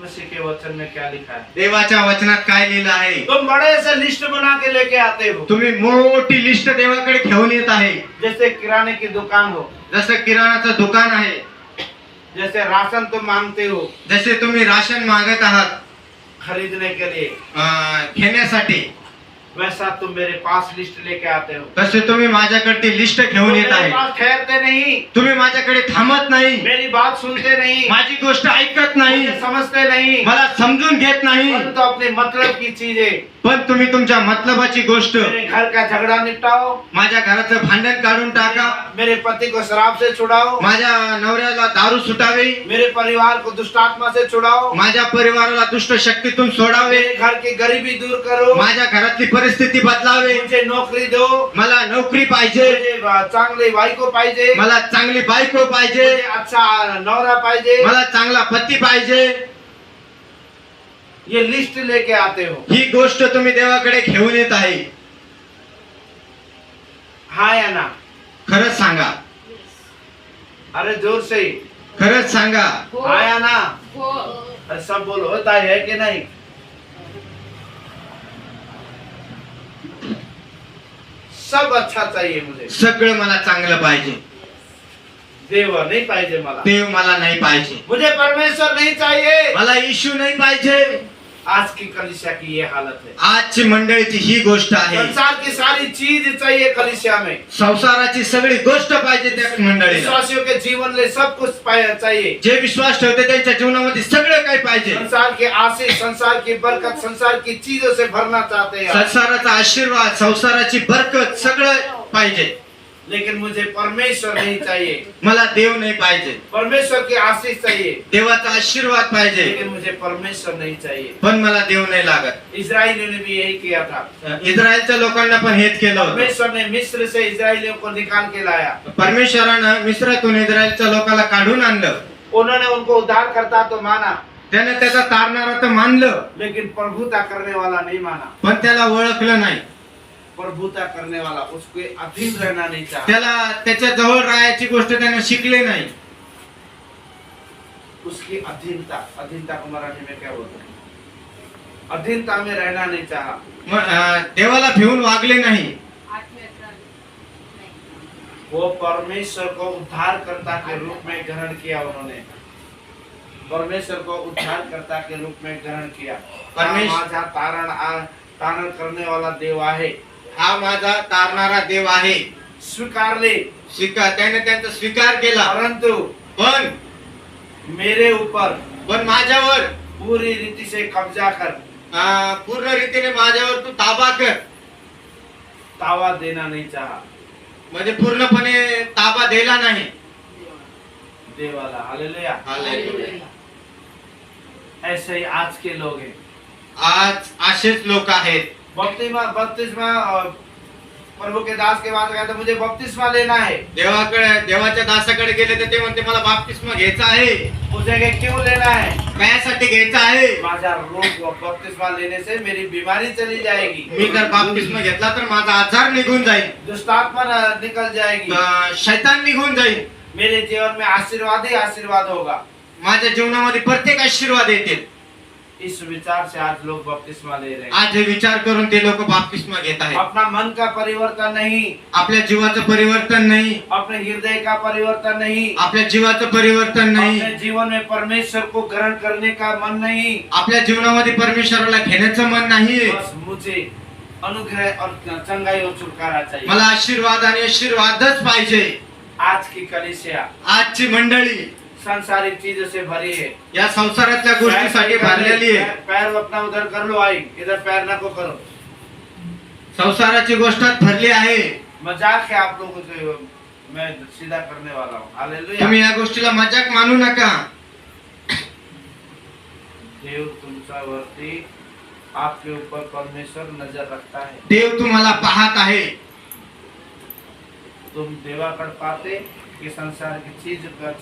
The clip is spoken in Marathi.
मसीह के वचन में क्या लिखा है? देवाच्या वचनात काय लिहिलं आहे? तुम बड़े से लिस्ट बना के लेके आते हो, तुम्ही मोठी लिस्ट देवाकडे घेऊन येत आहे. जैसे किराने की दुकान हो, जसं किराणाचं दुकान आहे, जैसे राशन तुम मांगते हो जसे तुम्ही राशन मागत आहात खरीदने के लिए, घेण्यासाठी, वैसा तुम मेरे पास लिस्ट लेके आते हो. तसे तुम्ही माझ्याकडे ती लिस्ट घेऊन तुम येत मेरे आहे. पास ठहरते नहीं, तुम्ही माझ्याकडे थांबत नाही, मेरी बात सुनते नहीं, माझी गोष्ट ऐकत नाही, मुझे समझते नहीं, मला समजून घेत नाही. परंतु अपने मतलब की चीजें, पण तुम्ही तुमच्या मतलबाची गोष्ट, मेरे घर का झगड़ा निपटाओ, माझ्या घराचं भांडण काढून टाका, मेरे पति को शराब से छुड़ाओ, माझ्या नवऱ्याला दारू सुटावी, मेरे परिवार को दुष्ट आत्मा से छुड़ाओ, माझ्या परिवाराला दुष्ट शक्तीतून सोडावे, मेरे घर की गरीबी दूर करो, माझ्या घरातली परिस्थिती बदलावे, मुझे नौकरी दो, मला नोकरी पाहिजे, मुझे चांगली बायको पाहिजे, मला चांगली बायको पाहिजे, मुझे अच्छा नवरा पाहिजे. मला चांगला पती पाहिजे. ये लिस्ट लेके आते हो. ही गोष्ट तुम्ही देवाकडे घेऊन येत आहे. हाँ या ना? खरंच सांगा, अरे जोर से खरंच सांगा. हाँ या ना? अरे सब बोलो, होता है कि नहीं? सब अच्छा चाहिए मुझे, सगळं मला चांगलं पाहिजे, देव नहीं पाहिजे मला, देव मला नाही पाहिजे, मुझे परमेश्वर नहीं चाहिए. मला येशू नाही पाहिजे. आज की कलीसिया की ये हालत है. आजची मंडळीची ही गोष्ट आहे. संसार की सारी चीज चाहिए कलीसिया में. संसाराची सगळी गोष्ट पाहिजे त्या मंडळीला. विश्वासियों के जीवन में सब कुछ चाहिए. जे विश्वास ठेवते त्यांच्या जीवनामध्ये सगळं काही पाहिजे. संसार के आशीष, संसार की बरकत, संसार की चीजों से भरना चाहते हैं, संसाराचा आशीर्वाद, संसाराची बरकत सगळं पाहिजे. लेकिन मुझे परमेश्वर नहीं चाहिए. मला देव नाही पाहिजे, परमेश्वर की आशीष चाहिए, देवाचा आशीर्वाद पाहिजे, लेकिन मुझे परमेश्वर नहीं चाहिए. पण मला देव नाही लागत. इस्राएलियों ने भी यही किया था. इस्रायलच्या लोकांना पण हेच केलं होतं. परमेश्वर ने मिस्र से इस्राएलियों को निकाल के लाया. परमेश्वरानं मिस्रातून इस्रायलच्या लोकांना काढून आणलं. उन्होंने उनको उद्धार करता तो माना, त्याने त्याचा तारणारा तर मानलं, लेकिन प्रभुता करने वाला नहीं माना. पण त्याला ओळखलं नाही. प्रभुता करने वाला उसके अधीन रहना नहीं चाहता. त्याला त्याच्या जवळ राहायची गोष्ट त्याने शिकले नाही. उसकी अधीनता, अधीनता को मराठी में क्या बोलते हैं? अधीनता में रहना नहीं चाहा. देवाला भिवून वागले नाही. वो परमेश्वर को उद्धारकर्ता के रूप में ग्रहण किया. उन्होंने परमेश्वर को उद्धारकर्ता के रूप में ग्रहण किया. माझा तारण करने वाला देव आहे, हा माझा तारणारा देव आहे. स्वीकारले, त्याने त्यांचा स्वीकार केला. परंतु पण मेरे ऊपर माझ्यावर पूरी रीति से कब्जा कर, पूर्ण रीतीने माझ्यावर तू ताबा कर. तावा देना नहीं चाहा. म्हणजे पूर्णपणे ताबा दिला नाही. देवाला हालेलुया. हालेलुया. ऐसे ही आज के लोग हैं. आज असेच लोक आहेत. बपतिस्मा प्रभु के दास के पास गया तो मुझे बपतिस्मा लेना है. देवाच्या दासाकडे गेले तर ते म्हणते मला बाप्तिस्मा घ्यायचा आहे. मुझे क्यों लेना है? कशासाठी घ्यायचा आहे? माझा रोग बपतिस्मा लेने से मेरी बीमारी चली जाएगी. मी जर बाप्तिस्मा घेतला तर माझा आजार निघून जाईल, दुष्ट आत्मा निकल जाएगी, शैतान निघून जाईल. मेरे जीवन में आशीर्वाद ही आशीर्वाद होगा. माझ्या जीवनामध्ये प्रत्येक आशीर्वाद येतील. इस विचार से आज लोग बपतिस्मा ले रहे हैं. आज हे विचार करून ते लोक बाप्तिस्मा घेत आहेत. अपना मन का परिवर्तन नहीं, आपल्या जीवाचं परिवर्तन नाही, अपने हृदय का परिवर्तन नहीं, आपल्या जीवाचं परिवर्तन नाही, अपने जीवन में परमेश्वर को ग्रहण करने का मन नहीं, आपल्या जीवनामध्ये परमेश्वराला घेण्याचं मन नाहीये. बस मुझे अनुग्रह और चंगाई और छुटकारा चाहिए. मला आशीर्वाद आणि आशीर्वादच पाहिजे. आज की कलीसिया आजची मंडळी सांसारिक चीजों से भरी है. या संसारातल्या गोष्टीसाठी भरलेली आहे. पैर अपना उधर कर लो, आई इधर पैर ना को करो. संसाराची गोष्टात भरली आहे. मजाक है आप लोगों को, मैं सीधा करने वाला हूँ. हालेलुया. तुम्ही या गोष्टीला मजाक मानू नका. देव तुमच्यावरती, आपके ऊपर परमेश्वर नजर रखता है. देव तुम्हाला पाहत आहे. तुम देवाकडे पाहते की संसार की चीज